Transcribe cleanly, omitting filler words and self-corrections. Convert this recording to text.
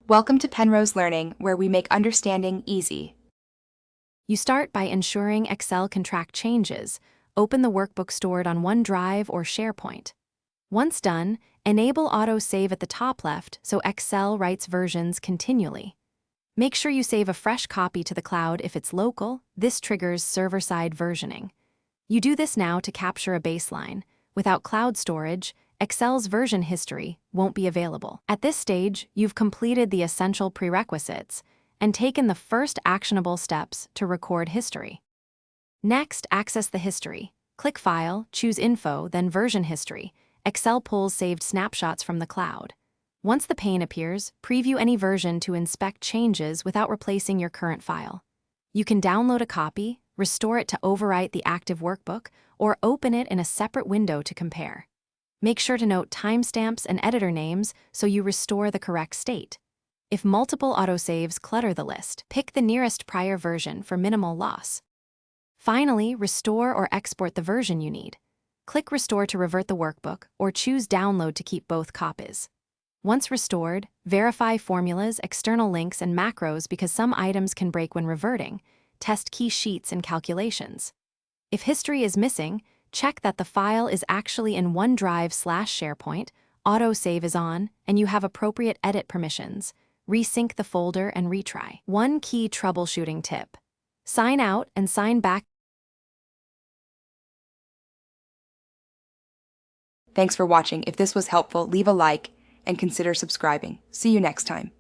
Welcome to Penrose Learning, where we make understanding easy. You start by ensuring Excel can track changes. Open the workbook stored on OneDrive or SharePoint. Once done, enable Auto-Save at the top left so Excel writes versions continually. Make sure you save a fresh copy to the cloud if it's local. This triggers server-side versioning. You do this now to capture a baseline. Without cloud storage, Excel's version history won't be available. At this stage, you've completed the essential prerequisites and taken the first actionable steps to record history. Next, access the history. Click File, choose Info, then Version History. Excel pulls saved snapshots from the cloud. Once the pane appears, preview any version to inspect changes without replacing your current file. You can download a copy, restore it to overwrite the active workbook, or open it in a separate window to compare. Make sure to note timestamps and editor names so you restore the correct state. If multiple autosaves clutter the list, pick the nearest prior version for minimal loss. Finally, restore or export the version you need. Click Restore to revert the workbook, or choose Download to keep both copies. Once restored, verify formulas, external links, and macros because some items can break when reverting. Test key sheets and calculations. If history is missing, check that the file is actually in OneDrive/SharePoint, autosave is on, and you have appropriate edit permissions. Resync the folder and retry. One key troubleshooting tip: sign out and sign back. Thanks for watching. If this was helpful, leave a like and consider subscribing. See you next time.